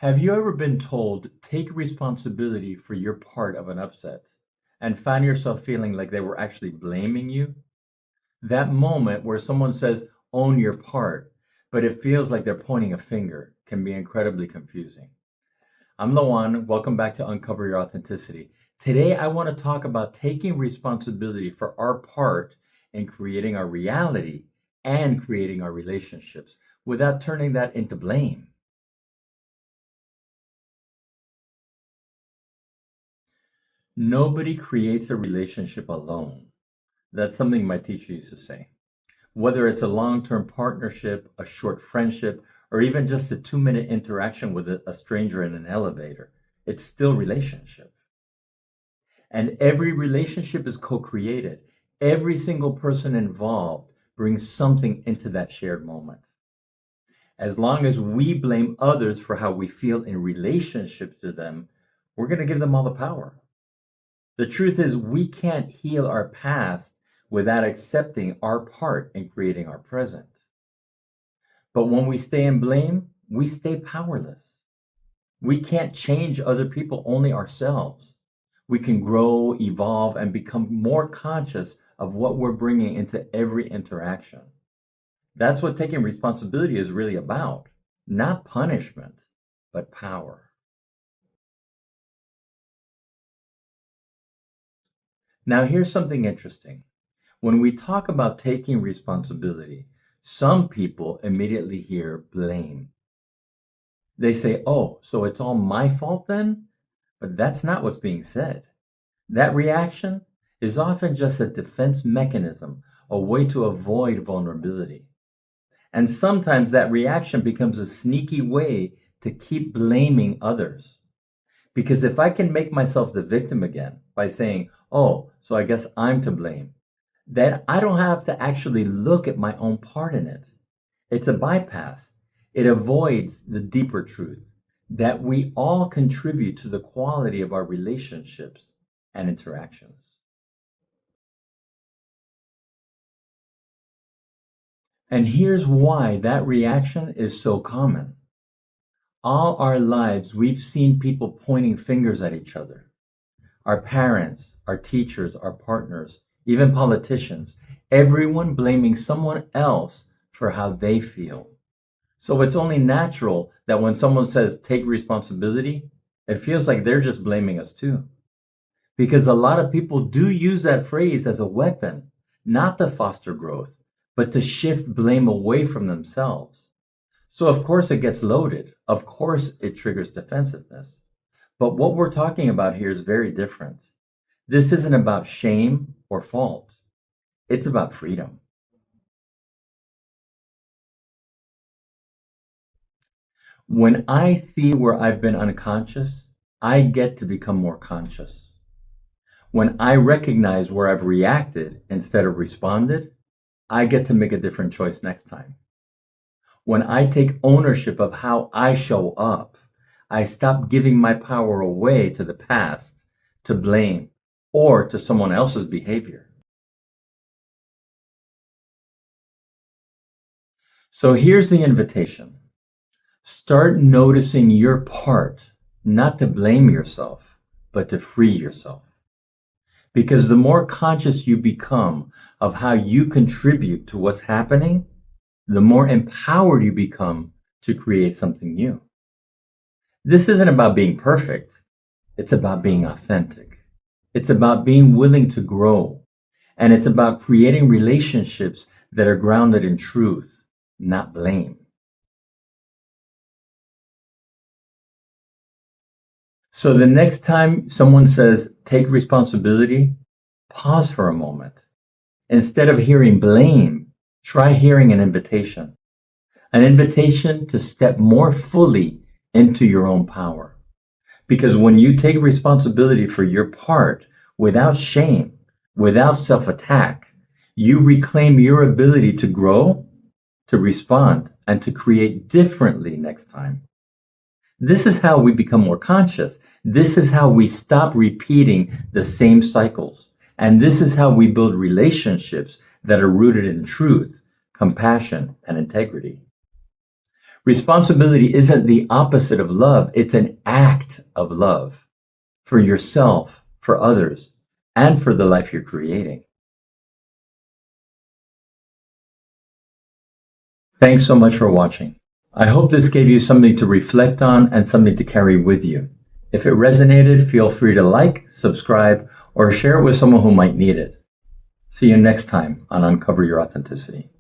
Have you ever been told, take responsibility for your part of an upset, and found yourself feeling like they were actually blaming you? That moment where someone says, own your part, but it feels like they're pointing a finger can be incredibly confusing. I'm Lawan. Welcome back to Uncover Your Authenticity. Today, I want to talk about taking responsibility for our part in creating our reality and creating our relationships without turning that into blame. Nobody creates a relationship alone. That's something my teacher used to say. Whether it's a long term partnership, a short friendship, or even just a 2-minute interaction with a stranger in an elevator, it's still relationship. And every relationship is co created. Every single person involved brings something into that shared moment. As long as we blame others for how we feel in relationship to them, we're going to give them all the power. The truth is, we can't heal our past without accepting our part in creating our present. But when we stay in blame, we stay powerless. We can't change other people, only ourselves. We can grow, evolve, and become more conscious of what we're bringing into every interaction. That's what taking responsibility is really about. Not punishment, but power. Now, here's something interesting. When we talk about taking responsibility, some people immediately hear blame. They say, oh, so it's all my fault then? But that's not what's being said. That reaction is often just a defense mechanism, a way to avoid vulnerability. And sometimes that reaction becomes a sneaky way to keep blaming others. Because if I can make myself the victim again by saying, oh, so I guess I'm to blame, then I don't have to actually look at my own part in it. It's a bypass. It avoids the deeper truth that we all contribute to the quality of our relationships and interactions. And here's why that reaction is so common. All our lives, we've seen people pointing fingers at each other. Our parents, our teachers, our partners, even politicians, everyone blaming someone else for how they feel. So it's only natural that when someone says take responsibility, it feels like they're just blaming us too. Because a lot of people do use that phrase as a weapon, not to foster growth, but to shift blame away from themselves. So of course it gets loaded. Of course it triggers defensiveness. But what we're talking about here is very different. This isn't about shame or fault. It's about freedom. When I see where I've been unconscious, I get to become more conscious. When I recognize where I've reacted instead of responded, I get to make a different choice next time. When I take ownership of how I show up, I stop giving my power away to the past, to blame, or to someone else's behavior. So here's the invitation. Start noticing your part, not to blame yourself, but to free yourself. Because the more conscious you become of how you contribute to what's happening, the more empowered you become to create something new. This isn't about being perfect. It's about being authentic. It's about being willing to grow. And it's about creating relationships that are grounded in truth, not blame. So the next time someone says, take responsibility, pause for a moment. Instead of hearing blame, try hearing an invitation to step more fully into your own power. Because when you take responsibility for your part without shame, without self-attack, you reclaim your ability to grow, to respond, and to create differently next time. This is how we become more conscious. This is how we stop repeating the same cycles. And this is how we build relationships that are rooted in truth, compassion, and integrity. Responsibility isn't the opposite of love. It's an act of love for yourself, for others, and for the life you're creating. Thanks so much for watching. I hope this gave you something to reflect on and something to carry with you. If it resonated, feel free to like, subscribe, or share it with someone who might need it. See you next time on Uncover Your Authenticity.